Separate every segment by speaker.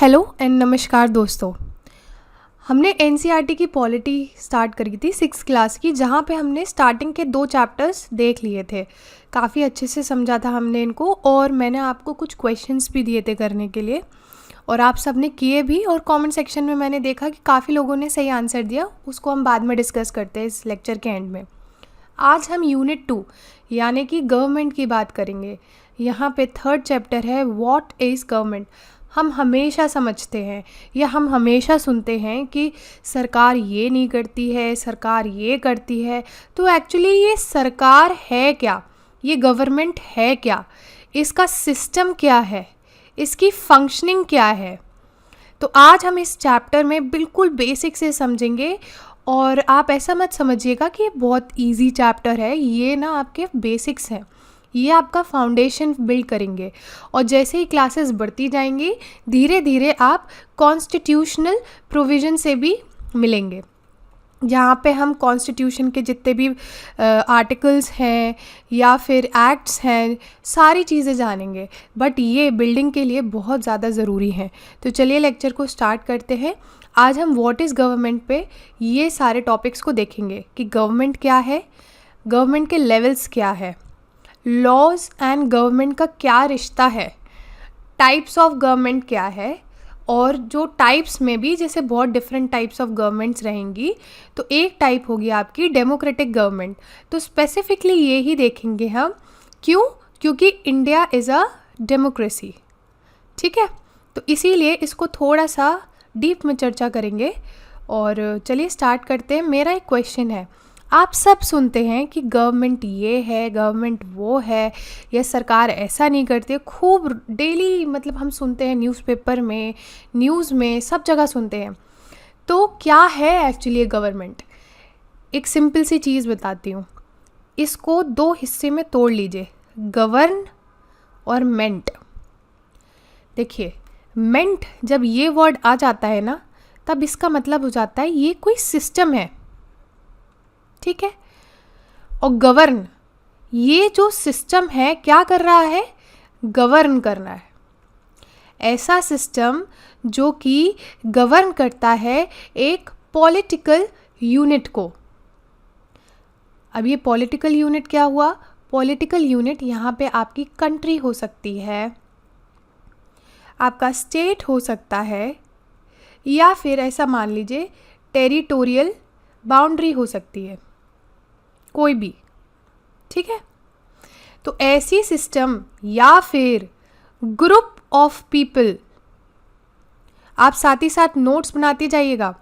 Speaker 1: Hello and नमस्कार दोस्तों। हमने एनसीईआरटी की पॉलिटी स्टार्ट करी थी 6th क्लास की, जहाँ पे हमने स्टार्टिंग के 2 चैप्टर्स देख लिए थे। काफ़ी अच्छे से समझा था हमने इनको, और मैंने आपको कुछ क्वेश्चंस भी दिए थे करने के लिए, और आप सब ने किए भी। और कमेंट सेक्शन में मैंने देखा कि काफ़ी लोगों ने सही आंसर दिया। उसको हम बाद में डिस्कस करते हैं इस लेक्चर के एंड में। आज हम यूनिट 2 यानी कि गवर्नमेंट की बात करेंगे। यहाँ पे 3rd चैप्टर है व्हाट इज़ गवर्नमेंट। हम हमेशा समझते हैं या हम हमेशा सुनते हैं कि सरकार ये नहीं करती है, सरकार ये करती है। तो एक्चुअली ये सरकार है क्या, ये गवर्नमेंट है क्या, इसका सिस्टम क्या है, इसकी फंक्शनिंग क्या है। तो आज हम इस चैप्टर में बिल्कुल बेसिक से समझेंगे। और आप ऐसा मत समझिएगा कि ये बहुत इजी चैप्टर है, ये ना आपके बेसिक्स हैं, ये आपका फाउंडेशन बिल्ड करेंगे। और जैसे ही क्लासेस बढ़ती जाएंगी धीरे धीरे आप कॉन्स्टिट्यूशनल प्रोविज़न से भी मिलेंगे, जहाँ पे हम कॉन्स्टिट्यूशन के जितने भी आर्टिकल्स हैं या फिर एक्ट्स हैं, सारी चीज़ें जानेंगे। बट ये बिल्डिंग के लिए बहुत ज़्यादा ज़रूरी है। तो चलिए लेक्चर को स्टार्ट करते हैं। आज हम व्हाट इज़ गवर्नमेंट पे ये सारे टॉपिक्स को देखेंगे कि गवर्नमेंट क्या है, गवर्नमेंट के लेवल्स क्या है, लॉज एंड गवर्नमेंट का क्या रिश्ता है, टाइप्स ऑफ गवर्नमेंट क्या है, और जो टाइप्स में भी जैसे बहुत डिफरेंट टाइप्स ऑफ गवर्नमेंट्स रहेंगी, तो एक टाइप होगी आपकी डेमोक्रेटिक गवर्नमेंट। तो स्पेसिफिकली ये ही देखेंगे हम। क्यों? क्योंकि इंडिया इज़ अ डेमोक्रेसी। ठीक है, तो इसीलिए इसको थोड़ा सा डीप में चर्चा करेंगे। और चलिए स्टार्ट करते हैं। मेरा एक क्वेश्चन है, आप सब सुनते हैं कि गवर्नमेंट ये है, गवर्नमेंट वो है, या सरकार ऐसा नहीं करती है। खूब डेली मतलब हम सुनते हैं, न्यूज़पेपर में, न्यूज़ में, सब जगह सुनते हैं। तो क्या है एक्चुअली गवर्नमेंट? एक सिंपल सी चीज़ बताती हूँ। इसको 2 हिस्से में तोड़ लीजिए, गवर्न और मेंट। देखिए, मेंट जब ये वर्ड आ जाता है ना, तब इसका मतलब हो जाता है ये कोई सिस्टम है। ठीक है, और गवर्न, ये जो सिस्टम है क्या कर रहा है? गवर्न करना है। ऐसा सिस्टम जो कि गवर्न करता है एक पॉलिटिकल यूनिट को। अब ये पॉलिटिकल यूनिट क्या हुआ? पॉलिटिकल यूनिट यहाँ पे आपकी कंट्री हो सकती है, आपका स्टेट हो सकता है, या फिर ऐसा मान लीजिए टेरिटोरियल बाउंड्री हो सकती है, कोई भी। ठीक है, तो ऐसी सिस्टम या फिर ग्रुप ऑफ पीपल, आप साथ ही साथ नोट्स बनाते जाइएगा।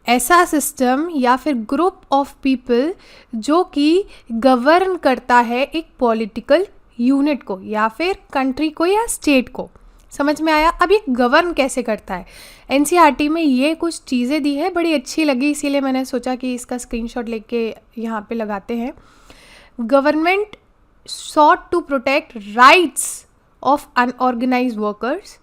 Speaker 1: ऐसा सिस्टम या फिर ग्रुप ऑफ पीपल जो कि गवर्न करता है एक पॉलिटिकल यूनिट को, या फिर कंट्री को, या स्टेट को। समझ में आया? अब ये गवर्न कैसे करता है? एनसीईआरटी में ये कुछ चीज़ें दी है, बड़ी अच्छी लगी, इसीलिए मैंने सोचा कि इसका स्क्रीनशॉट लेके यहाँ पे लगाते हैं। Government sought to protect rights of unorganized workers.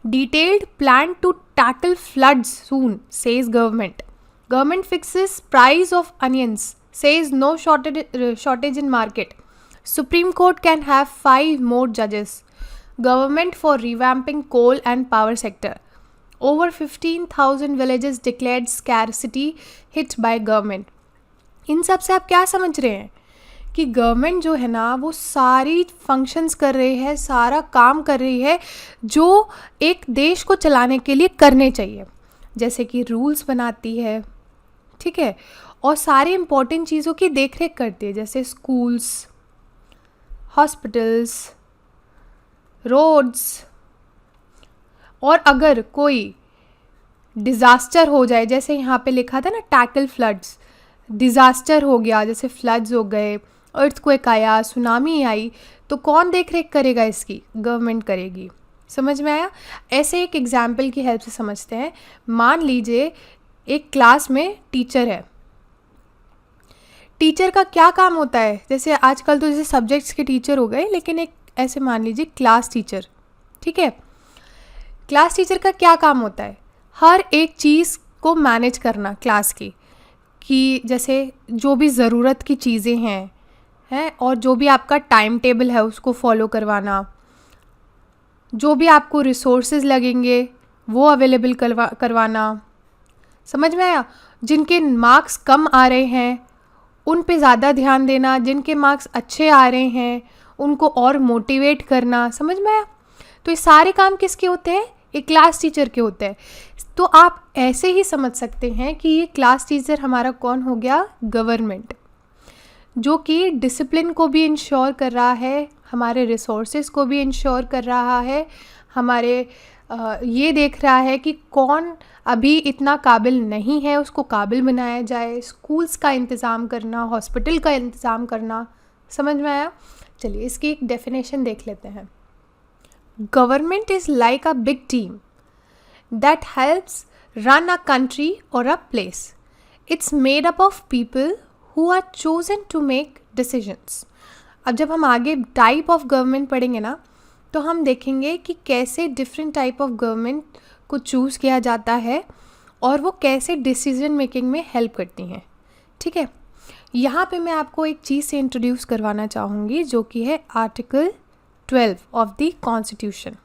Speaker 1: Detailed plan to tackle floods soon, says government. Government fixes price of onions, says no shortage in market. Supreme Court can have 5 more judges. Government for revamping coal and power sector. Over 15,000 villages declared scarcity hit by government. इन सब से आप क्या समझ रहे हैं कि government जो है ना, वो सारी फंक्शंस कर रही है, सारा काम कर रही है जो एक देश को चलाने के लिए करने चाहिए। जैसे कि रूल्स बनाती है, ठीक है, और सारी इम्पोर्टेंट चीज़ों की देखरेख करती है, जैसे स्कूल्स, हॉस्पिटल्स, रोड्स। और अगर कोई डिज़ास्टर हो जाए, जैसे यहाँ पे लिखा था ना टैकल फ्लड्स, डिज़ास्टर हो गया, जैसे फ्लड्स हो गए, अर्थक्वेक आया, सुनामी आई, तो कौन देख रेख करेगा इसकी? गवर्नमेंट करेगी। समझ में आया? ऐसे एक एग्जाम्पल की हेल्प से समझते हैं। मान लीजिए एक क्लास में टीचर है। टीचर का क्या काम होता है? जैसे आजकल तो जैसे सब्जेक्ट्स के टीचर हो गए, लेकिन एक ऐसे मान लीजिए क्लास टीचर। ठीक है, क्लास टीचर का क्या काम होता है? हर एक चीज़ को मैनेज करना क्लास की, कि जैसे जो भी ज़रूरत की चीज़ें हैं और जो भी आपका टाइम टेबल है उसको फॉलो करवाना, जो भी आपको रिसोर्सेज लगेंगे वो अवेलेबल करवाना। समझ में आया? जिनके मार्क्स कम आ रहे हैं उन पे ज़्यादा ध्यान देना, जिनके मार्क्स अच्छे आ रहे हैं उनको और मोटिवेट करना। समझ में आया? तो ये सारे काम किसके होते हैं? एक क्लास टीचर के होते हैं। तो आप ऐसे ही समझ सकते हैं कि ये क्लास टीचर हमारा कौन हो गया? गवर्नमेंट, जो कि डिसिप्लिन को भी इंश्योर कर रहा है, हमारे रिसोर्सेज को भी इंश्योर कर रहा है, हमारे ये देख रहा है कि कौन अभी इतना काबिल नहीं है उसको काबिल बनाया जाए, स्कूल्स का इंतज़ाम करना, हॉस्पिटल का इंतज़ाम करना। समझ में आया? चलिए इसकी एक डेफिनेशन देख लेते हैं। Government is like a big team that helps run a country or a place. It's made up of people who are chosen to make decisions। अब जब हम आगे टाइप ऑफ गवर्नमेंट पढ़ेंगे ना, तो हम देखेंगे कि कैसे डिफरेंट टाइप ऑफ गवर्नमेंट को चूज़ किया जाता है और वो कैसे डिसीजन मेकिंग में हेल्प करती हैं। ठीक है, यहाँ पे मैं आपको एक चीज़ से इंट्रोड्यूस करवाना चाहूँगी जो कि है आर्टिकल 12 ऑफ द कॉन्स्टिट्यूशन।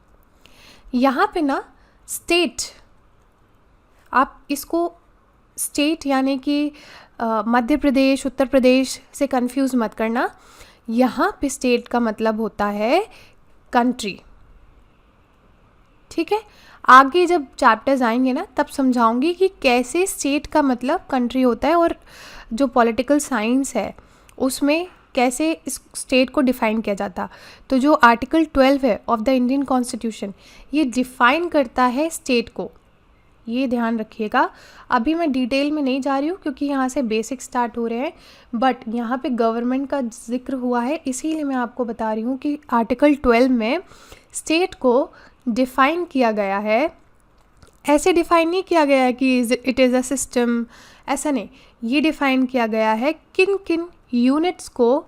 Speaker 1: यहाँ पे ना स्टेट, आप इसको स्टेट यानी कि मध्य प्रदेश, उत्तर प्रदेश से कंफ्यूज मत करना। यहाँ पे स्टेट का मतलब होता है कंट्री। ठीक है, आगे जब चैप्टर्स आएंगे ना तब समझाऊंगी कि कैसे स्टेट का मतलब कंट्री होता है और जो पॉलिटिकल साइंस है उसमें कैसे इस स्टेट को डिफ़ाइन किया जाता। तो जो आर्टिकल 12 है ऑफ द इंडियन कॉन्स्टिट्यूशन, ये डिफ़ाइन करता है स्टेट को। ये ध्यान रखिएगा। अभी मैं डिटेल में नहीं जा रही हूँ क्योंकि यहाँ से बेसिक स्टार्ट हो रहे हैं, बट यहाँ पे गवर्नमेंट का जिक्र हुआ है इसीलिए मैं आपको बता रही हूँ कि आर्टिकल 12 में स्टेट को डिफ़ाइन किया गया है। ऐसे डिफ़ाइन नहीं किया गया है कि इट इज़ अ सिस्टम, ऐसा नहीं। ये डिफ़ाइन किया गया है किन किन यूनिट्स को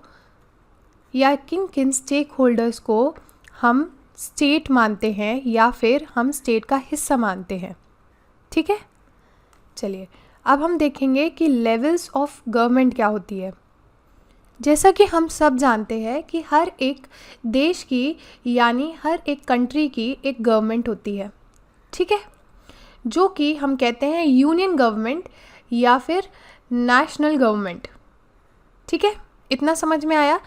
Speaker 1: या किन किन स्टेक होल्डर्स को हम स्टेट मानते हैं या फिर हम स्टेट का हिस्सा मानते हैं। ठीक है, चलिए अब हम देखेंगे कि लेवल्स ऑफ गवर्नमेंट क्या होती है। जैसा कि हम सब जानते हैं कि हर एक देश की यानी हर एक कंट्री की एक गवर्नमेंट होती है। ठीक है, जो कि हम कहते हैं यूनियन गवर्नमेंट या फिर नेशनल गवर्नमेंट। ठीक है, इतना समझ में आया?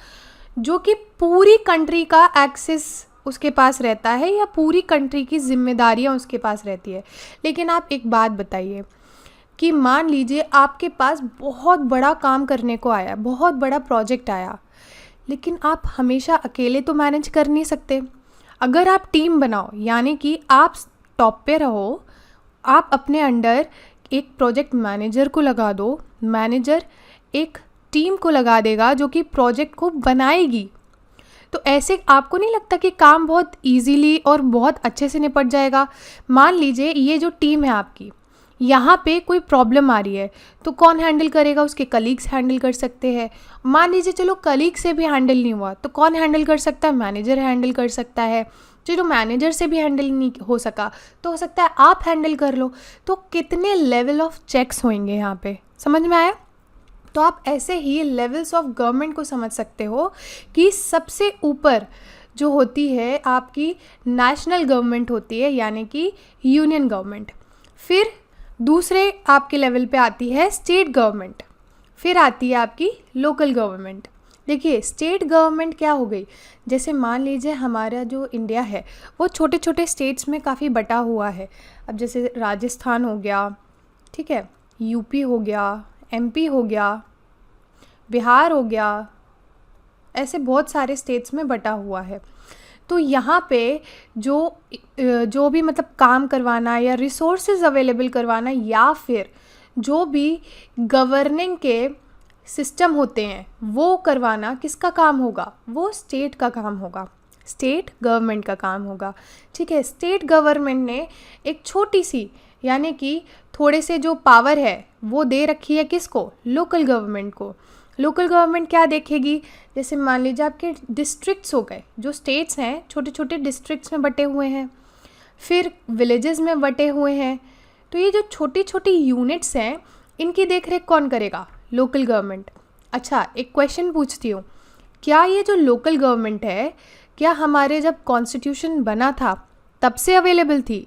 Speaker 1: जो कि पूरी कंट्री का एक्सेस उसके पास रहता है या पूरी कंट्री की जिम्मेदारियां उसके पास रहती है। लेकिन आप एक बात बताइए कि मान लीजिए आपके पास बहुत बड़ा काम करने को आया, बहुत बड़ा प्रोजेक्ट आया, लेकिन आप हमेशा अकेले तो मैनेज कर नहीं सकते। अगर आप टीम बनाओ यानी कि आप टॉप पे रहो, आप अपने अंडर एक प्रोजेक्ट मैनेजर को लगा दो, मैनेजर एक टीम को लगा देगा जो कि प्रोजेक्ट को बनाएगी, तो ऐसे आपको नहीं लगता कि काम बहुत इजीली और बहुत अच्छे से निपट जाएगा? मान लीजिए ये जो टीम है आपकी, यहाँ पे कोई प्रॉब्लम आ रही है तो कौन हैंडल करेगा? उसके कलीग्स हैंडल कर सकते हैं। मान लीजिए चलो कलीग से भी हैंडल नहीं हुआ तो कौन हैंडल कर सकता है? मैनेजर हैंडल कर सकता है। चलो मैनेजर से भी हैंडल नहीं हो सका तो हो सकता है आप हैंडल कर लो। तो कितने लेवल ऑफ चेक्स होंगे यहाँ पे? समझ में आया? तो आप ऐसे ही लेवल्स ऑफ गवर्नमेंट को समझ सकते हो कि सबसे ऊपर जो होती है आपकी नेशनल गवर्नमेंट होती है यानी कि यूनियन गवर्नमेंट, फिर दूसरे आपके लेवल पे आती है स्टेट गवर्नमेंट, फिर आती है आपकी लोकल गवर्नमेंट। देखिए स्टेट गवर्नमेंट क्या हो गई, जैसे मान लीजिए हमारा जो इंडिया है वो छोटे छोटे स्टेट्स में काफ़ी बटा हुआ है। अब जैसे राजस्थान हो गया, ठीक है, यूपी हो गया, एमपी हो गया, बिहार हो गया, ऐसे बहुत सारे स्टेट्स में बटा हुआ है। तो यहाँ पे जो भी मतलब काम करवाना या रिसोर्सेज अवेलेबल करवाना या फिर जो भी गवर्निंग के सिस्टम होते हैं वो करवाना किसका काम होगा? वो स्टेट का काम होगा, स्टेट गवर्नमेंट का काम होगा। ठीक है, स्टेट गवर्नमेंट ने एक छोटी सी यानी कि थोड़े से जो पावर है वो दे रखी है किसको? लोकल गवर्नमेंट को। लोकल गवर्नमेंट क्या देखेगी? जैसे मान लीजिए आपके डिस्ट्रिक्ट्स हो गए, जो स्टेट्स हैं छोटे छोटे डिस्ट्रिक्ट्स में बटे हुए हैं, फिर विलेजेस में बटे हुए हैं। तो ये जो छोटी छोटी यूनिट्स हैं इनकी देखरेख कौन करेगा? Local government. अच्छा एक क्वेश्चन पूछती हूँ, क्या ये जो लोकल गवर्नमेंट है क्या हमारे जब कॉन्स्टिट्यूशन बना था तब से अवेलेबल थी?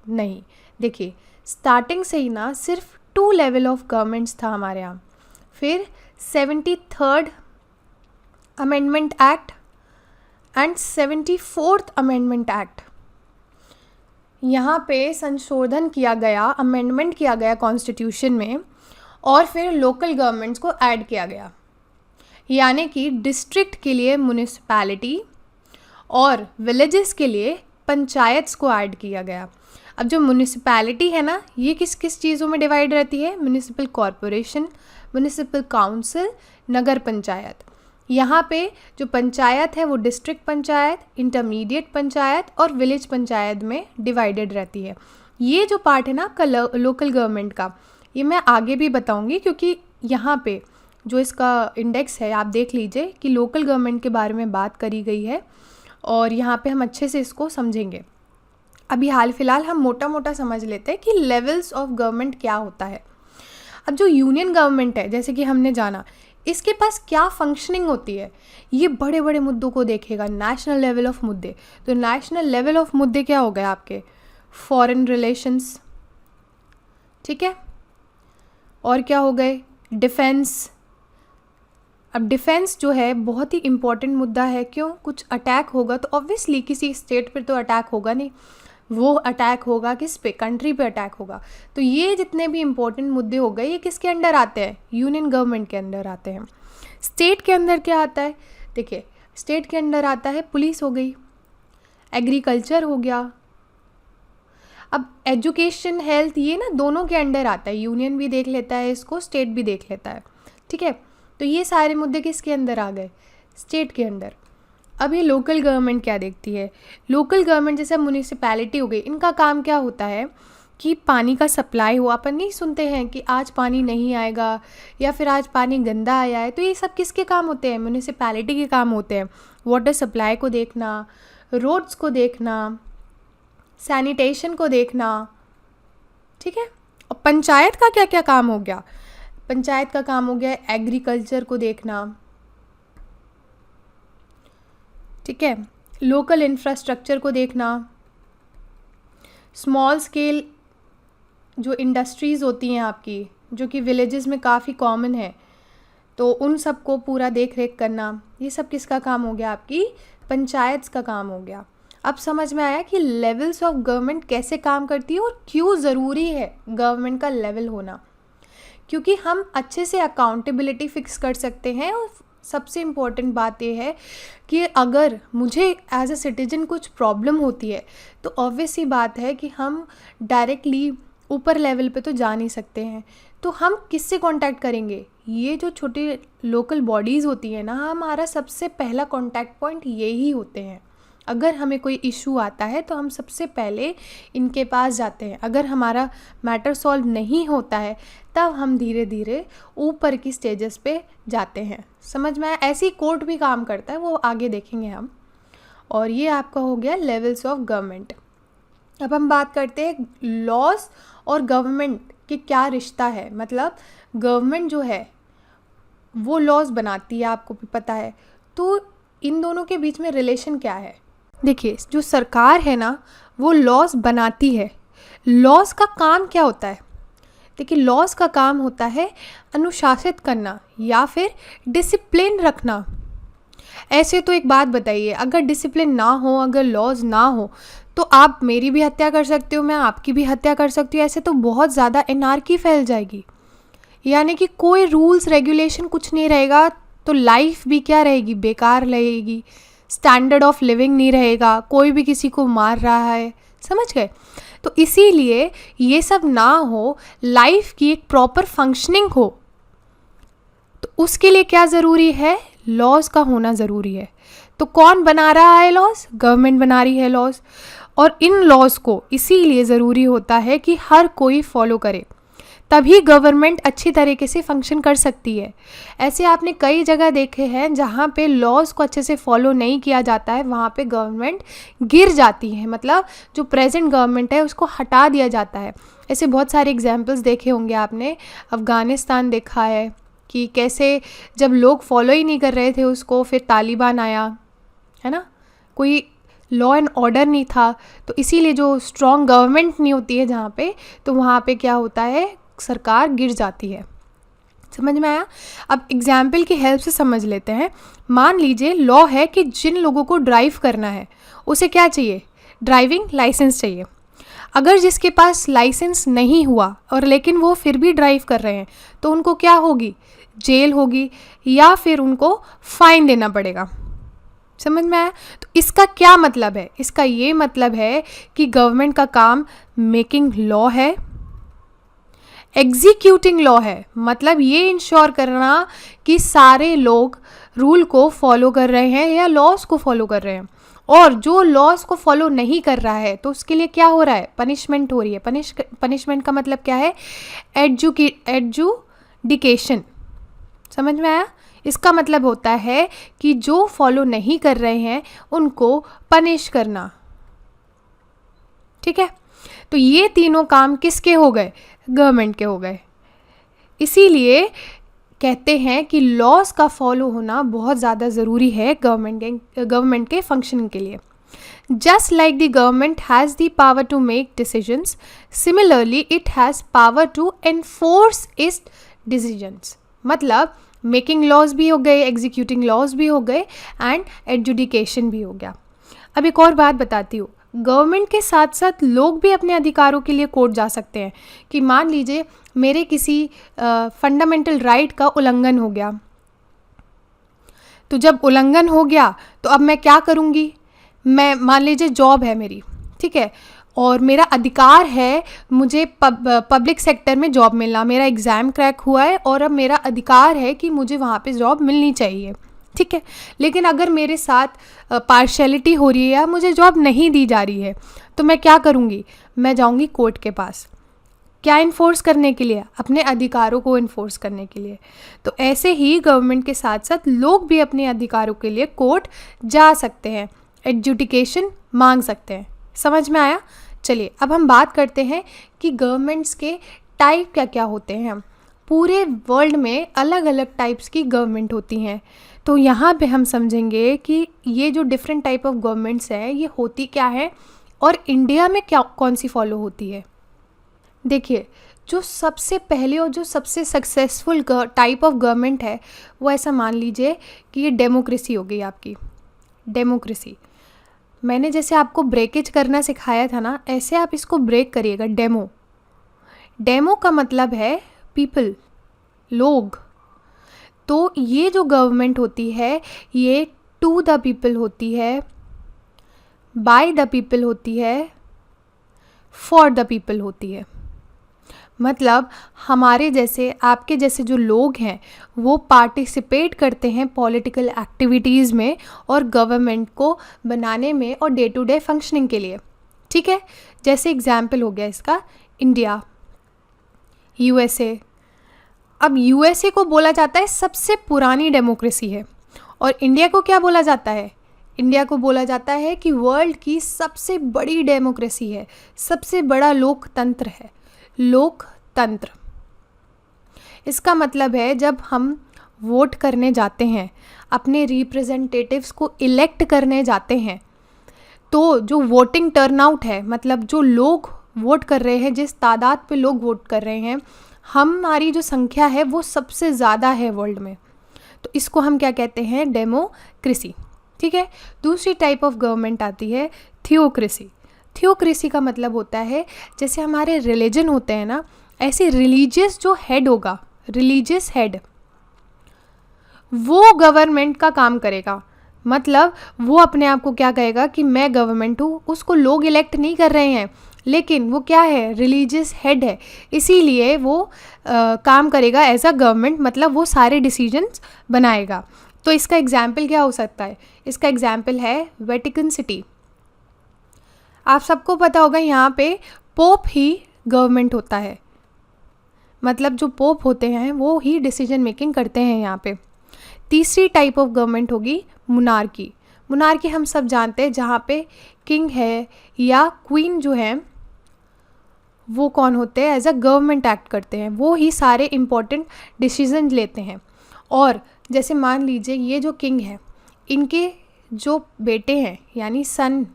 Speaker 1: नहीं, देखिए स्टार्टिंग से ही ना सिर्फ 2 लेवल ऑफ गवर्नमेंट्स था हमारे यहाँ। फिर 73rd amendment act and 74th amendment act, यहाँ पे संशोधन किया गया, अमेंडमेंट किया गया कॉन्स्टिट्यूशन में, और फिर लोकल गवर्नमेंट्स को ऐड किया गया। यानी कि डिस्ट्रिक्ट के लिए म्यूनिसिपैलिटी और विलेजेस के लिए पंचायत्स को ऐड किया गया। अब जो म्यूनिसिपैलिटी है ना, ये किस किस चीज़ों में डिवाइड रहती है? म्यूनिसिपल कॉरपोरेशन, म्यूनिसिपल काउंसिल, नगर पंचायत। यहाँ पे जो पंचायत है वो डिस्ट्रिक्ट पंचायत, इंटरमीडिएट पंचायत और विलेज पंचायत में डिवाइडेड रहती है। ये जो पार्ट है ना आपका लोकल गवर्नमेंट का, ये मैं आगे भी बताऊँगी, क्योंकि यहाँ पे जो इसका इंडेक्स है आप देख लीजिए कि लोकल गवर्नमेंट के बारे में बात करी गई है और यहाँ पे हम अच्छे से इसको समझेंगे। अभी हाल फिलहाल हम मोटा मोटा समझ लेते हैं कि लेवल्स ऑफ गवर्नमेंट क्या होता है। अब जो यूनियन गवर्नमेंट है, जैसे कि हमने जाना, इसके पास क्या फंक्शनिंग होती है, ये बड़े बड़े मुद्दों को देखेगा, नेशनल लेवल ऑफ मुद्दे। तो नेशनल लेवल ऑफ मुद्दे क्या हो गए आपके? फॉरेन रिलेशंस, ठीक है, और क्या हो गए? डिफेंस। अब डिफेंस जो है बहुत ही इम्पॉर्टेंट मुद्दा है। क्यों? कुछ अटैक होगा तो ऑब्वियसली किसी स्टेट पर तो अटैक होगा नहीं, वो अटैक होगा किस पे? कंट्री पे अटैक होगा। तो ये जितने भी इम्पोर्टेंट मुद्दे हो गए, ये किसके अंडर आते हैं? यूनियन गवर्नमेंट के अंदर आते हैं। स्टेट के अंदर क्या आता है? देखिए स्टेट के अंदर आता है पुलिस हो गई, एग्रीकल्चर हो गया। अब एजुकेशन, हेल्थ, ये ना दोनों के अंडर आता है। यूनियन भी देख लेता है इसको, स्टेट भी देख लेता है, ठीक है। तो ये सारे मुद्दे किसके अंदर आ गए? स्टेट के अंदर। अब ये लोकल गवर्नमेंट क्या देखती है? लोकल गवर्नमेंट जैसे म्यूनिसिपैलिटी हो गई, इनका काम क्या होता है कि पानी का सप्लाई हो। अपन नहीं सुनते हैं कि आज पानी नहीं आएगा या फिर आज पानी गंदा आया है, तो ये सब किसके काम होते हैं? म्यूनिसिपैलिटी के काम होते हैं। वाटर सप्लाई को देखना, रोड्स को देखना, सैनिटेशन को देखना, ठीक है। और पंचायत का क्या क्या काम हो गया? पंचायत का काम हो गया एग्रीकल्चर को देखना, ठीक है, लोकल इंफ्रास्ट्रक्चर को देखना, स्मॉल स्केल जो इंडस्ट्रीज़ होती हैं आपकी, जो कि विलेजेस में काफ़ी कॉमन है, तो उन सब को पूरा देख रेख करना। ये सब किसका काम हो गया? आपकी पंचायत का काम हो गया। अब समझ में आया कि लेवल्स ऑफ गवर्नमेंट कैसे काम करती है और क्यों ज़रूरी है गवर्नमेंट का लेवल होना। क्योंकि हम अच्छे से अकाउंटेबिलिटी फिक्स कर सकते हैं। और सबसे इम्पॉर्टेंट बात यह है कि अगर मुझे एज अ सिटीजन कुछ प्रॉब्लम होती है तो ऑब्वियस ही बात है कि हम डायरेक्टली ऊपर लेवल पे तो जा नहीं सकते हैं, तो हम किससे कांटेक्ट करेंगे? ये जो छोटी लोकल बॉडीज़ होती हैं ना, हमारा सबसे पहला कांटेक्ट पॉइंट यही होते हैं। अगर हमें कोई इशू आता है तो हम सबसे पहले इनके पास जाते हैं। अगर हमारा मैटर सॉल्व नहीं होता है तब हम धीरे धीरे ऊपर की स्टेजेस पे जाते हैं। समझ में आया? ऐसी कोर्ट भी काम करता है, वो आगे देखेंगे हम। और ये आपका हो गया लेवल्स ऑफ गवर्नमेंट। अब हम बात करते हैं लॉज और गवर्नमेंट के क्या रिश्ता है। मतलब गवर्नमेंट जो है वो लॉज बनाती है, आपको भी पता है, तो इन दोनों के बीच में रिलेशन क्या है? देखिए जो सरकार है ना वो लॉज बनाती है। लॉज का काम क्या होता है? देखिए लॉज का काम होता है अनुशासित करना या फिर डिसिप्लिन रखना। ऐसे तो एक बात बताइए, अगर डिसिप्लिन ना हो, अगर लॉज ना हो, तो आप मेरी भी हत्या कर सकते हो, मैं आपकी भी हत्या कर सकती हूँ। ऐसे तो बहुत ज़्यादा एनार्की फैल जाएगी, यानी कि कोई रूल्स रेगुलेशन कुछ नहीं रहेगा, तो लाइफ भी क्या रहेगी? बेकार रहेगी। स्टैंडर्ड ऑफ लिविंग नहीं रहेगा, कोई भी किसी को मार रहा है, समझ गए? तो इसीलिए ये सब ना हो, लाइफ की एक प्रॉपर फंक्शनिंग हो, तो उसके लिए क्या ज़रूरी है? लॉज का होना ज़रूरी है। तो कौन बना रहा है लॉज? गवर्नमेंट बना रही है लॉज। और इन लॉज को इसीलिए ज़रूरी होता है कि हर कोई फॉलो करे, तभी गवर्नमेंट अच्छी तरीके से फंक्शन कर सकती है। ऐसे आपने कई जगह देखे हैं जहाँ पे लॉज को अच्छे से फॉलो नहीं किया जाता है, वहाँ पे गवर्नमेंट गिर जाती है, मतलब जो प्रेजेंट गवर्नमेंट है उसको हटा दिया जाता है। ऐसे बहुत सारे एग्जाम्पल्स देखे होंगे आपने। अफ़गानिस्तान देखा है कि कैसे जब लोग फॉलो ही नहीं कर रहे थे उसको, फिर तालिबान आया, है ना। कोई लॉ एंड ऑर्डर नहीं था, तो इसीलिए जो स्ट्रॉन्ग गवर्नमेंट नहीं होती है जहाँ पे, तो वहाँ पे क्या होता है, सरकार गिर जाती है। समझ में आया? अब एग्जाम्पल की हेल्प से समझ लेते हैं। मान लीजिए लॉ है कि जिन लोगों को ड्राइव करना है उसे क्या चाहिए, ड्राइविंग लाइसेंस चाहिए। अगर जिसके पास लाइसेंस नहीं हुआ और लेकिन वो फिर भी ड्राइव कर रहे हैं तो उनको क्या होगी, जेल होगी या फिर उनको फाइन देना पड़ेगा। समझ में आया? तो इसका क्या मतलब है, इसका ये मतलब है कि गवर्नमेंट का काम मेकिंग लॉ है, एग्जीक्यूटिंग लॉ है, मतलब ये इंश्योर करना कि सारे लोग रूल को फॉलो कर रहे हैं या लॉज को फॉलो कर रहे हैं, और जो लॉज को फॉलो नहीं कर रहा है तो उसके लिए क्या हो रहा है, पनिशमेंट हो रही है। पनिशमेंट का मतलब क्या है, एजुडिकेशन। समझ में आया? इसका मतलब होता है कि जो फॉलो नहीं कर रहे हैं उनको पनिश करना। ठीक है, तो ये तीनों काम किसके हो गए, गवर्नमेंट के हो गए। इसीलिए कहते हैं कि लॉज का फॉलो होना बहुत ज़्यादा ज़रूरी है गवर्नमेंट के फंक्शनिंग के लिए। Just like the government has the power to make decisions, similarly it has power to enforce its decisions. मतलब मेकिंग लॉज भी हो गए, एग्जीक्यूटिंग लॉज भी हो गए एंड एडजुडिकेशन भी हो गया। अब एक और बात बताती हूँ, गवर्नमेंट के साथ साथ लोग भी अपने अधिकारों के लिए कोर्ट जा सकते हैं। कि मान लीजिए मेरे किसी फंडामेंटल राइट का उल्लंघन हो गया, तो जब उल्लंघन हो गया तो अब मैं क्या करूँगी, मैं मान लीजिए जॉब है मेरी, ठीक है, और मेरा अधिकार है मुझे पब्लिक सेक्टर में जॉब मिलना, मेरा एग्ज़ाम क्रैक हुआ है और अब मेरा अधिकार है कि मुझे वहाँ पे जॉब मिलनी चाहिए। ठीक है, लेकिन अगर मेरे साथ पार्शियलिटी हो रही है या मुझे जॉब नहीं दी जा रही है तो मैं क्या करूँगी, मैं जाऊँगी कोर्ट के पास। क्या इन्फोर्स करने के लिए, अपने अधिकारों को इन्फोर्स करने के लिए। तो ऐसे ही गवर्नमेंट के साथ साथ लोग भी अपने अधिकारों के लिए कोर्ट जा सकते हैं, एडजुडिकेशन मांग सकते हैं। समझ में आया? चलिए अब हम बात करते हैं कि गवर्नमेंट्स के टाइप क्या क्या होते हैं। पूरे वर्ल्ड में अलग अलग टाइप्स की गवर्नमेंट होती हैं, तो यहाँ पे हम समझेंगे कि ये जो डिफरेंट टाइप ऑफ गवर्नमेंट्स हैं ये होती क्या है और इंडिया में क्या कौन सी फॉलो होती है। देखिए, जो सबसे पहले और जो सबसे सक्सेसफुल टाइप ऑफ गवर्नमेंट है वो ऐसा मान लीजिए कि ये डेमोक्रेसी हो गई आपकी। डेमोक्रेसी, मैंने जैसे आपको ब्रेकेज करना सिखाया था ना, ऐसे आप इसको ब्रेक करिएगा। डेमो, डेमो का मतलब है पीपल, लोग। तो ये जो गवर्नमेंट होती है ये टू द पीपल होती है, बाय द पीपल होती है, फॉर द पीपल होती है। मतलब हमारे जैसे, आपके जैसे जो लोग हैं वो पार्टिसिपेट करते हैं पॉलिटिकल एक्टिविटीज़ में और गवर्नमेंट को बनाने में और डे टू डे फंक्शनिंग के लिए। ठीक है, जैसे एग्जाम्पल हो गया इसका इंडिया, यूएसए। अब यूएसए को बोला जाता है सबसे पुरानी डेमोक्रेसी है, और इंडिया को क्या बोला जाता है, इंडिया को बोला जाता है कि वर्ल्ड की सबसे बड़ी डेमोक्रेसी है, सबसे बड़ा लोकतंत्र है। लोकतंत्र, इसका मतलब है जब हम वोट करने जाते हैं, अपने रिप्रेजेंटेटिव्स को इलेक्ट करने जाते हैं, तो जो वोटिंग टर्नआउट है, मतलब जो लोग वोट कर रहे हैं, जिस तादाद पे लोग वोट कर रहे हैं, हमारी जो संख्या है वो सबसे ज़्यादा है वर्ल्ड में। तो इसको हम क्या कहते हैं, डेमोक्रेसी। ठीक है, दूसरी टाइप ऑफ गवर्नमेंट आती है थियोक्रेसी। थियोक्रेसी का मतलब होता है जैसे हमारे रिलीजन होते हैं ना, ऐसे रिलीजियस जो हेड होगा, रिलीजियस हेड, वो गवर्नमेंट का काम करेगा। मतलब वो अपने आप को क्या कहेगा कि मैं गवर्नमेंट हूँ, उसको लोग इलेक्ट नहीं कर रहे हैं, लेकिन वो क्या है, रिलीजियस हेड है, इसीलिए वो काम करेगा एज अ गवर्नमेंट, मतलब वो सारे डिसीजंस बनाएगा। तो इसका एग्जाम्पल क्या हो सकता है, इसका एग्जाम्पल है वेटिकन सिटी। आप सबको पता होगा यहाँ पे पोप ही गवर्नमेंट होता है, मतलब जो पोप होते हैं वो ही डिसीजन मेकिंग करते हैं यहाँ पे। तीसरी टाइप ऑफ गवर्नमेंट होगी मोनार्की। मोनार्की हम सब जानते हैं, जहाँ पे किंग है या क्वीन जो है वो कौन होते हैं, एज अ गवर्नमेंट एक्ट करते हैं, वो ही सारे इम्पोर्टेंट डिसीजन लेते हैं। और जैसे मान लीजिए ये जो किंग है, इनके जो बेटे हैं यानी सन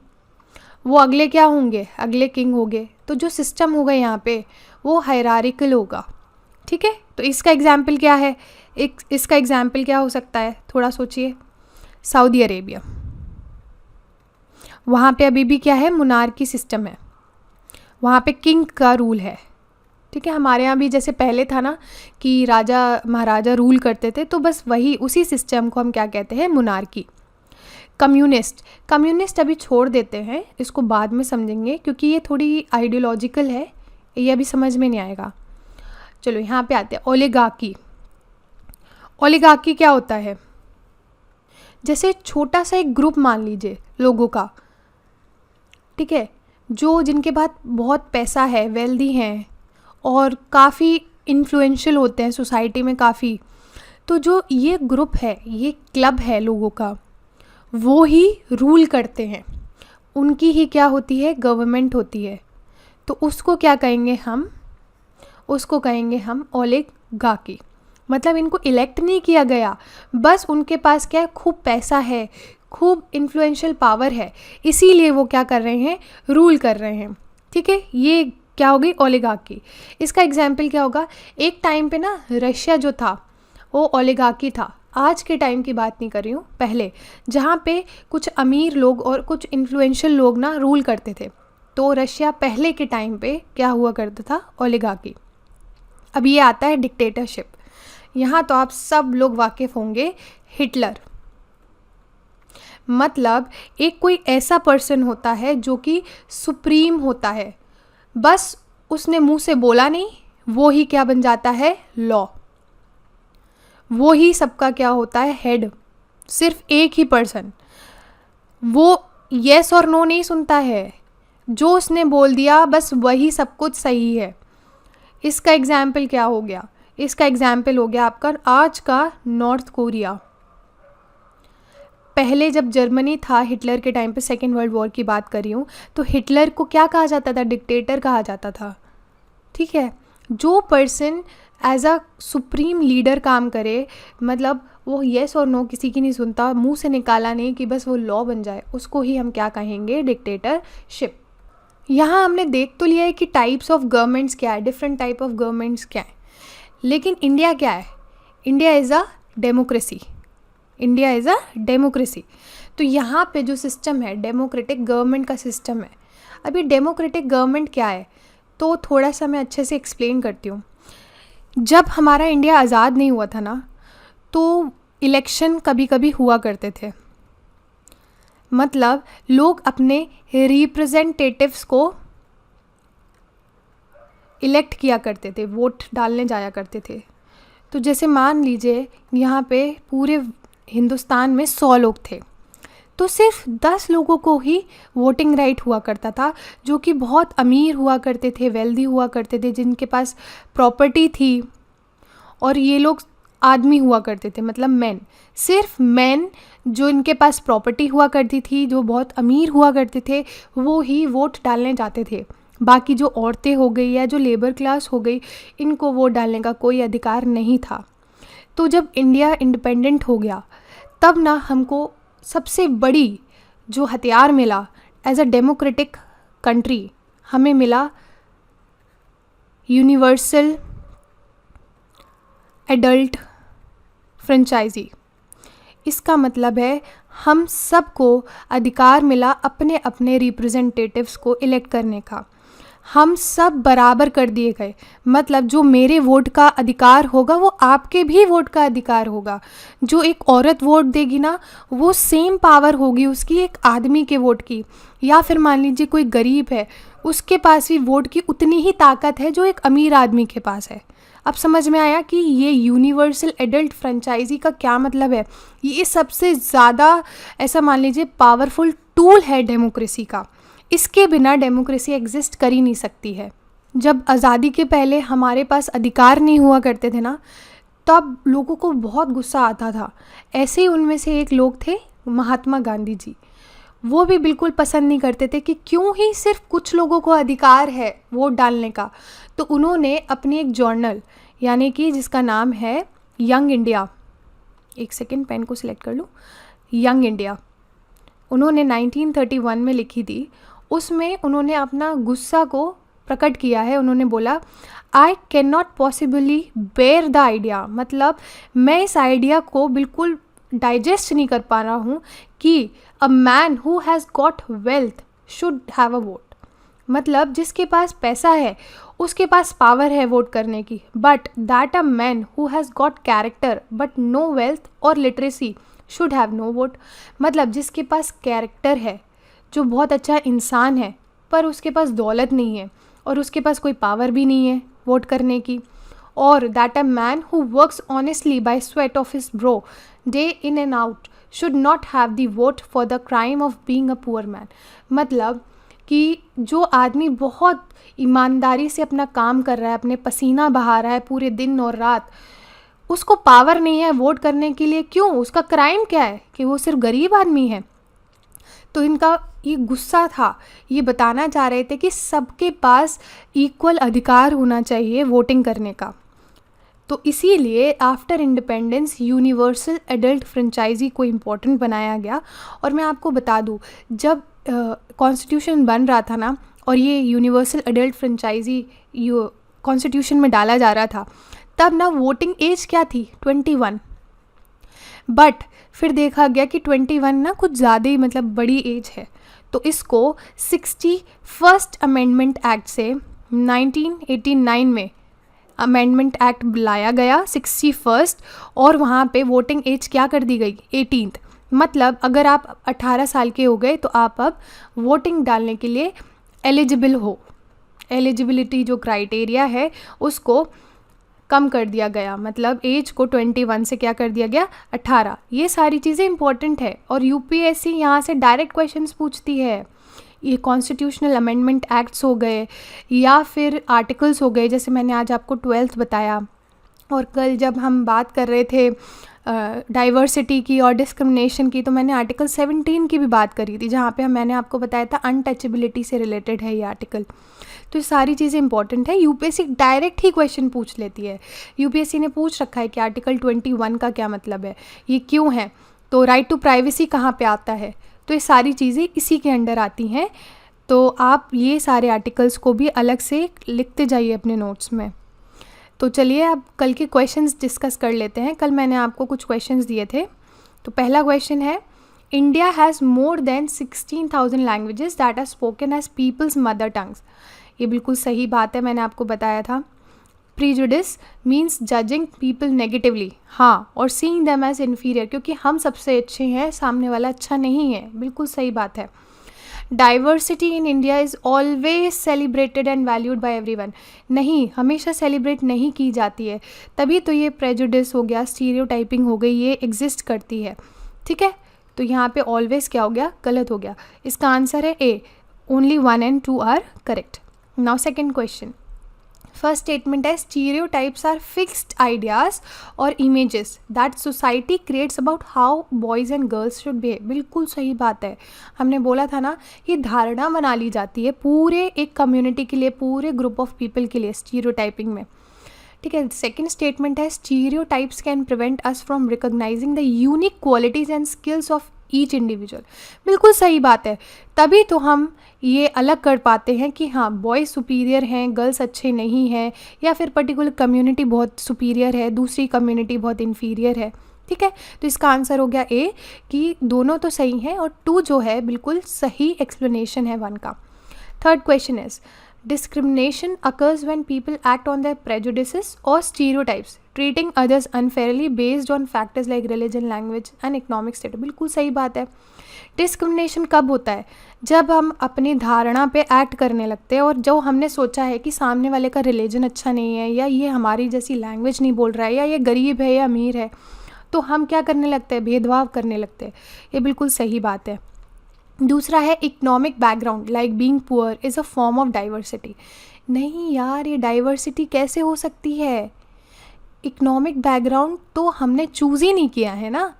Speaker 1: वो अगले क्या होंगे, अगले किंग होंगे। तो जो सिस्टम होगा यहाँ पे वो हायरार्किकल होगा, ठीक है। तो इसका एग्जाम्पल क्या है, इसका एग्जाम्पल क्या हो सकता है, थोड़ा सोचिए। सऊदी अरेबिया, वहाँ पे अभी भी क्या है, मोनार्की सिस्टम है, वहाँ पे किंग का रूल है, ठीक है। हमारे यहाँ भी जैसे पहले था ना कि राजा महाराजा रूल करते थे, तो बस वही उसी सिस्टम को हम क्या कहते हैं, मोनार्की। कम्युनिस्ट अभी छोड़ देते हैं, इसको बाद में समझेंगे क्योंकि ये थोड़ी आइडियोलॉजिकल है, ये अभी समझ में नहीं आएगा। चलो यहाँ पे आते हैं ओलिगार्की। ओलिगार्की क्या होता है, जैसे छोटा सा एक ग्रुप मान लीजिए लोगों का, ठीक है, जो जिनके पास बहुत पैसा है, वेल्दी हैं और काफ़ी इन्फ्लुएंशियल होते हैं सोसाइटी में काफ़ी। तो जो ये ग्रुप है, ये क्लब है लोगों का, वो ही रूल करते हैं, उनकी ही क्या होती है, गवर्नमेंट होती है। तो उसको क्या कहेंगे हम, उसको कहेंगे हम ओलिगार्की। मतलब इनको इलेक्ट नहीं किया गया, बस उनके पास क्या है, खूब पैसा है, खूब इन्फ्लुएंशियल पावर है, इसीलिए वो क्या कर रहे हैं, रूल कर रहे हैं, ठीक है। ये क्या होगी, ओलिगार्की। इसका एग्जाम्पल क्या होगा, एक टाइम पे ना रशिया जो था वो ओलिगार्की था, आज के टाइम की बात नहीं कर रही हूँ, पहले, जहाँ पे कुछ अमीर लोग और कुछ इन्फ्लुएंशियल लोग ना रूल करते थे। तो रशिया पहले के टाइम पे क्या हुआ करता था, ओलिगार्की। अब ये आता है डिक्टेटरशिप। यहाँ तो आप सब लोग वाकिफ़ होंगे, हिटलर। मतलब एक कोई ऐसा पर्सन होता है जो कि सुप्रीम होता है, बस उसने मुंह से बोला नहीं, वो ही क्या बन जाता है, लॉ। वो ही सबका क्या होता है, हेड। सिर्फ एक ही पर्सन, वो येस और नो नहीं सुनता है, जो उसने बोल दिया बस वही सब कुछ सही है। इसका एग्जाम्पल क्या हो गया, इसका एग्जाम्पल हो गया आपका आज का नॉर्थ कोरिया। पहले जब जर्मनी था हिटलर के टाइम पे, सेकेंड वर्ल्ड वॉर की बात कर रही हूँ, तो हिटलर को क्या कहा जाता था, डिक्टेटर कहा जाता था, ठीक है। जो person as a supreme leader काम करे, मतलब वो येस और नो किसी की नहीं सुनता, मुंह से निकाला नहीं कि बस वो लॉ बन जाए, उसको ही हम क्या कहेंगे, डिक्टेटरशिप। यहाँ हमने देख तो लिया है कि टाइप्स ऑफ गवर्नमेंट्स क्या है, डिफरेंट टाइप ऑफ गवर्नमेंट्स क्या है, लेकिन इंडिया क्या है, India is a democracy. India is a democracy. तो यहाँ पे जो सिस्टम है, डेमोक्रेटिक गवर्नमेंट का सिस्टम है। अभी डेमोक्रेटिक गवर्नमेंट क्या है, तो थोड़ा सा मैं अच्छे से एक्सप्लेन करती हूँ। जब हमारा इंडिया आज़ाद नहीं हुआ था ना, तो इलेक्शन कभी कभी हुआ करते थे। मतलब लोग अपने रिप्रेजेंटेटिव्स को इलेक्ट किया करते थे, वोट डालने जाया करते थे। तो जैसे मान लीजिए यहाँ पे पूरे हिंदुस्तान में 100 लोग थे, तो सिर्फ 10 लोगों को ही वोटिंग राइट हुआ करता था, जो कि बहुत अमीर हुआ करते थे, वेल्दी हुआ करते थे, जिनके पास प्रॉपर्टी थी, और ये लोग आदमी हुआ करते थे, मतलब मैन। सिर्फ मैन जो इनके पास प्रॉपर्टी हुआ करती थी, जो बहुत अमीर हुआ करते थे, वो ही वोट डालने जाते थे। बाकी जो औरतें हो गई या जो लेबर क्लास हो गई, इनको वोट डालने का कोई अधिकार नहीं था। तो जब इंडिया इंडिपेंडेंट हो गया, तब ना हमको सबसे बड़ी जो हथियार मिला एज अ डेमोक्रेटिक कंट्री, हमें मिला यूनिवर्सल एडल्ट फ्रेंचाइजी। इसका मतलब है हम सबको अधिकार मिला अपने अपने रिप्रेजेंटेटिव्स को इलेक्ट करने का। हम सब बराबर कर दिए गए, मतलब जो मेरे वोट का अधिकार होगा वो आपके भी वोट का अधिकार होगा। जो एक औरत वोट देगी ना, वो सेम पावर होगी उसकी एक आदमी के वोट की। या फिर मान लीजिए कोई गरीब है, उसके पास भी वोट की उतनी ही ताकत है जो एक अमीर आदमी के पास है। अब समझ में आया कि ये यूनिवर्सल एडल्ट फ्रेंचाइजी का क्या मतलब है। ये सबसे ज़्यादा ऐसा मान लीजिए पावरफुल टूल है डेमोक्रेसी का। इसके बिना डेमोक्रेसी एग्जिस्ट कर ही नहीं सकती है। जब आज़ादी के पहले हमारे पास अधिकार नहीं हुआ करते थे ना, तब लोगों को बहुत गुस्सा आता था। ऐसे ही उनमें से एक लोग थे महात्मा गांधी जी। वो भी बिल्कुल पसंद नहीं करते थे कि क्यों ही सिर्फ कुछ लोगों को अधिकार है वोट डालने का। तो उन्होंने अपनी एक जर्नल, यानी कि जिसका नाम है यंग इंडिया, एक सेकेंड पेन को सिलेक्ट कर लूँ, यंग इंडिया, उन्होंने 1931 में लिखी थी। उसमें उन्होंने अपना गुस्सा को प्रकट किया है। उन्होंने बोला, I can not possibly bear the idea, मतलब मैं इस आइडिया को बिल्कुल डाइजेस्ट नहीं कर पा रहा हूँ कि अ man who has got wealth should have a vote. मतलब जिसके पास पैसा है उसके पास पावर है वोट करने की, but that a man who has got character but no wealth or literacy should have no vote. मतलब जिसके पास कैरेक्टर है, जो बहुत अच्छा इंसान है, पर उसके पास दौलत नहीं है और उसके पास कोई पावर भी नहीं है वोट करने की, और that a man who works honestly by sweat of his brow day in and out should not have the vote for the crime of being a poor man. मतलब कि जो आदमी बहुत ईमानदारी से अपना काम कर रहा है, अपने पसीना बहा रहा है पूरे दिन और रात, उसको पावर नहीं है वोट करने के लिए। क्यों? उसका क्राइम क्या है कि वो सिर्फ गरीब आदमी है। तो इनका ये गुस्सा था, ये बताना चाह रहे थे कि सबके पास इक्वल अधिकार होना चाहिए वोटिंग करने का। तो इसीलिए after independence universal adult franchise को इम्पोर्टेंट बनाया गया। और मैं आपको बता दूँ, जब कॉन्स्टिट्यूशन बन रहा था ना, और ये यूनिवर्सल एडल्ट फ्रेंचाइजी कॉन्स्टिट्यूशन में डाला जा रहा था, तब ना वोटिंग एज क्या थी? 21। बट फिर देखा गया कि 21 ना कुछ ज़्यादा ही मतलब बड़ी एज है, तो इसको 61st अमेंडमेंट एक्ट से 1989 में अमेंडमेंट एक्ट लाया गया 61st, और वहाँ पे वोटिंग एज क्या कर दी गई? 18th। मतलब अगर आप 18 साल के हो गए तो आप अब वोटिंग डालने के लिए एलिजिबल हो। एलिजिबिलिटी जो क्राइटेरिया है उसको कम कर दिया गया, मतलब एज को 21 से क्या कर दिया गया? 18। ये सारी चीज़ें इंपॉर्टेंट है और यूपीएससी यहाँ से डायरेक्ट क्वेश्चंस पूछती है। ये कॉन्स्टिट्यूशनल अमेंडमेंट एक्ट्स हो गए या फिर आर्टिकल्स हो गए, जैसे मैंने आज आपको 12th बताया, और कल जब हम बात कर रहे थे डाइवर्सिटी की और डिस्क्रिमिनेशन की, तो मैंने आर्टिकल 17 की भी बात करी थी, जहाँ पे मैंने आपको बताया था अनटचेबिलिटी से रिलेटेड है ये आर्टिकल। तो ये सारी चीज़ें इंपॉर्टेंट है, यूपीएससी डायरेक्ट ही क्वेश्चन पूछ लेती है। यूपीएससी ने पूछ रखा है कि आर्टिकल 21 का क्या मतलब है, ये क्यों है, तो राइट टू प्राइवेसी कहाँ पे आता है, तो ये सारी चीज़ें इसी के अंडर आती हैं। तो आप ये सारे आर्टिकल्स को भी अलग से लिखते जाइए अपने नोट्स में। तो चलिए अब कल के क्वेश्चंस डिस्कस कर लेते हैं। कल मैंने आपको कुछ क्वेश्चंस दिए थे। तो पहला क्वेश्चन है, India has more than 16,000 languages that are spoken as people's mother tongues. ये बिल्कुल सही बात है, मैंने आपको बताया था। Prejudice means judging people negatively, हाँ, और सीइंग देम एज इन्फीरियर, क्योंकि हम सबसे अच्छे हैं, सामने वाला अच्छा नहीं है, बिल्कुल सही बात है। Diversity in India is always celebrated and valued bye everyone, नहीं, हमेशा सेलिब्रेट नहीं की जाती है, तभी तो ये प्रेजुडिस हो गया, स्टीरियोटाइपिंग हो गई, ये एग्जिस्ट करती है। ठीक है, तो यहाँ पे ऑलवेज क्या हो गया? गलत हो गया। इसका आंसर है A, only 1 and 2 are correct. Now second question, first statement है, स्टीरियोटाइप्स आर फिक्स्ड आइडियाज और images that society creates about how boys and girls should behave. बिल्कुल सही बात है, हमने बोला था ना, ये धारणा बना ली जाती है पूरे एक कम्युनिटी के लिए, पूरे ग्रुप ऑफ पीपल के लिए स्टीरियोटाइपिंग में। ठीक है, सेकेंड स्टेटमेंट है, stereotypes can prevent us from recognising the unique qualities and skills of each individual. बिल्कुल सही बात है, तभी तो हम ये अलग कर पाते हैं कि हाँ, बॉयज़ सुपीरियर हैं, गर्ल्स अच्छे नहीं हैं, या फिर पर्टिकुलर कम्युनिटी बहुत सुपीरियर है, दूसरी कम्युनिटी बहुत इन्फीरियर है। ठीक है, तो इसका आंसर हो गया ए, कि दोनों तो सही हैं और 2 जो है बिल्कुल सही एक्सप्लेनेशन है 1 का। Third question is, discrimination occurs when people act on their prejudices or stereotypes, treating others unfairly based on factors like religion, language and economic status। बिल्कुल सही बात है। डिस्क्रिमिनेशन कब होता है? जब हम अपनी धारणा पे एक्ट करने लगते हैं और जो हमने सोचा है कि सामने वाले का रिलीजन अच्छा नहीं है, या ये हमारी जैसी लैंग्वेज नहीं बोल रहा है, या ये गरीब है या अमीर है, तो हम क्या करने लगते हैं? भेदभाव करने लगते हैं। ये बिल्कुल सही बात है। दूसरा है, economic background like being poor is a form of diversity. नहीं यार, ये डाइवर्सिटी कैसे हो सकती है? इकोनॉमिक बैकग्राउंड तो हमने चूज़ ही नहीं किया है ना,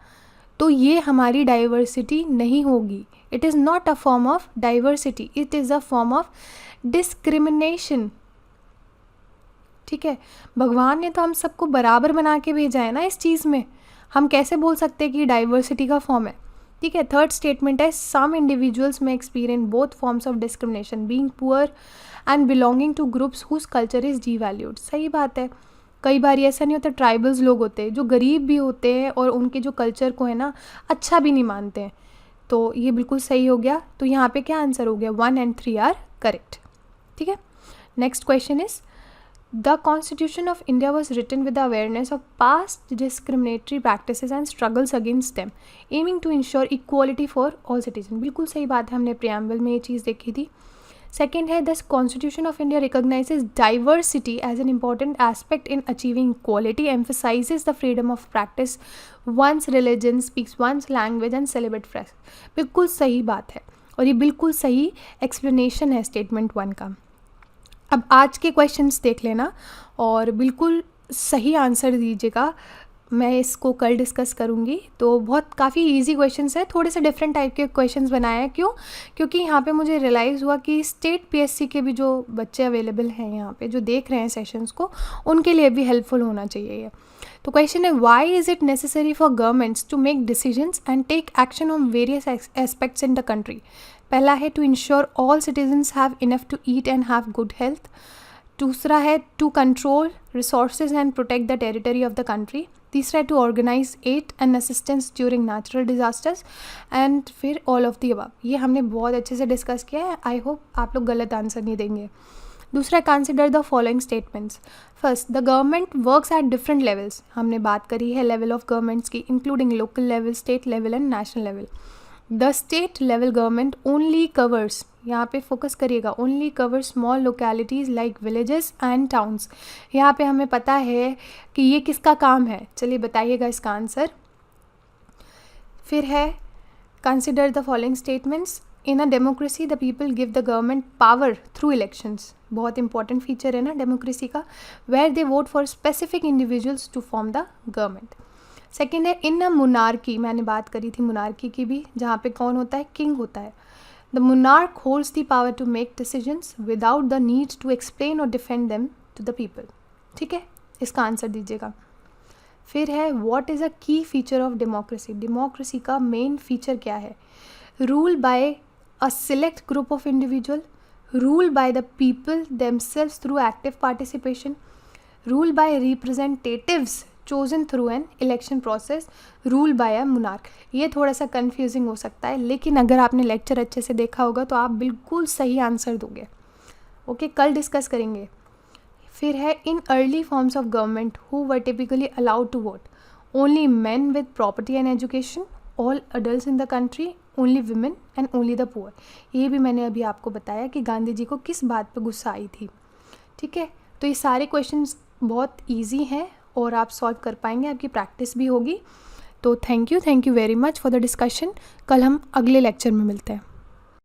Speaker 1: तो ये हमारी डाइवर्सिटी नहीं होगी। It is not a form of diversity, it is a form of discrimination. ठीक है, भगवान ने तो हम सबको बराबर बना के भेजा है ना इस चीज़ में, हम कैसे बोल सकते हैं कि डाइवर्सिटी का फॉर्म है? ठीक है। थर्ड स्टेटमेंट है सम इंडिविजुअल्स में experience both forms of discrimination being poor and belonging to groups whose culture is devalued. सही बात है, कई बार ऐसा नहीं होता, ट्राइबल्स लोग होते हैं जो गरीब भी होते हैं और उनके जो कल्चर को है ना अच्छा भी नहीं मानते हैं, तो ये बिल्कुल सही हो गया। तो यहाँ पे क्या आंसर हो गया, 1 and 3 आर करेक्ट। ठीक है। Next question is the constitution of India was written with the awareness of past discriminatory practices and struggles against them aiming to ensure equality for all citizen. बिल्कुल सही बात है, हमने preamble में ये चीज़ देखी थी। सेकेंड है the constitution of India recognises diversity as an important aspect in achieving equality, emphasises the freedom of practice one's religion, speaks one's language and celebrate fresh. बिल्कुल सही बात है और ये बिल्कुल सही एक्सप्लेनेशन है स्टेटमेंट 1 का। अब आज के क्वेश्चंस देख लेना और बिल्कुल सही आंसर दीजिएगा। मैं इसको कल डिस्कस करूँगी। तो बहुत काफ़ी इजी क्वेश्चंस है, थोड़े से डिफरेंट टाइप के क्वेश्चंस बनाए हैं। क्यों? क्योंकि यहाँ पे मुझे रियलाइज़ हुआ कि स्टेट पीएससी के भी जो बच्चे अवेलेबल हैं यहाँ पे जो देख रहे हैं सेशंस को, उनके लिए भी हेल्पफुल होना चाहिए ये। तो क्वेश्चन है why is it necessary for governments to make decisions and take action on various aspects in the country. पहला है to ensure all citizens have enough to eat and have good health. दूसरा है to control resources and protect the territory of the country. तीसरा है to organise aid and assistance during natural disasters and फिर all of the above. ये हमने बहुत अच्छे से डिस्कस किया है। आई होप आप लोग गलत आंसर नहीं देंगे। दूसरा, consider the following statements. First, the government works at different levels. हमने बात करी है लेवल ऑफ गवर्नमेंट्स की, including local level, state level and national level. The state level government only covers, यहाँ पे फोकस करिएगा, only cover small localities like villages and towns. यहाँ पे हमें पता है कि ये किसका काम है, चलिए बताइएगा इसका आंसर। फिर है consider the following statements. In a democracy the people give the government power through elections. बहुत इंपॉर्टेंट फीचर है ना डेमोक्रेसी का। Where they vote for specific individuals to form the government. Second है इन अ मोनार्की, मैंने बात करी थी monarchy की भी, जहाँ पे कौन होता है, किंग होता है। The monarch holds the power to make decisions without the need to explain or defend them to the people. ठीक है, इसका आंसर दीजिएगा। फिर है व्हाट इज़ अ की फीचर ऑफ डेमोक्रेसी। डेमोक्रेसी का मेन फीचर क्या है? Rule by a select group of individual, rule by the people themselves through active participation, rule by representatives chosen through an election process, rule by a monarch. ये थोड़ा सा confusing हो सकता है, लेकिन अगर आपने लेक्चर अच्छे से देखा होगा तो आप बिल्कुल सही आंसर दोगे। ओके, कल डिस्कस करेंगे। फिर है in early forms of government who were typically allowed to vote, only men with property and education, all adults in the country, only women and only the poor. ये भी मैंने अभी आपको बताया कि गांधी जी को किस बात पर गुस्सा आई थी। ठीक है, तो ये सारे क्वेश्चंस बहुत ईजी हैं और आप सॉल्व कर पाएंगे, आपकी प्रैक्टिस भी होगी। तो thank you very much for the discussion. कल हम अगले लेक्चर में मिलते हैं।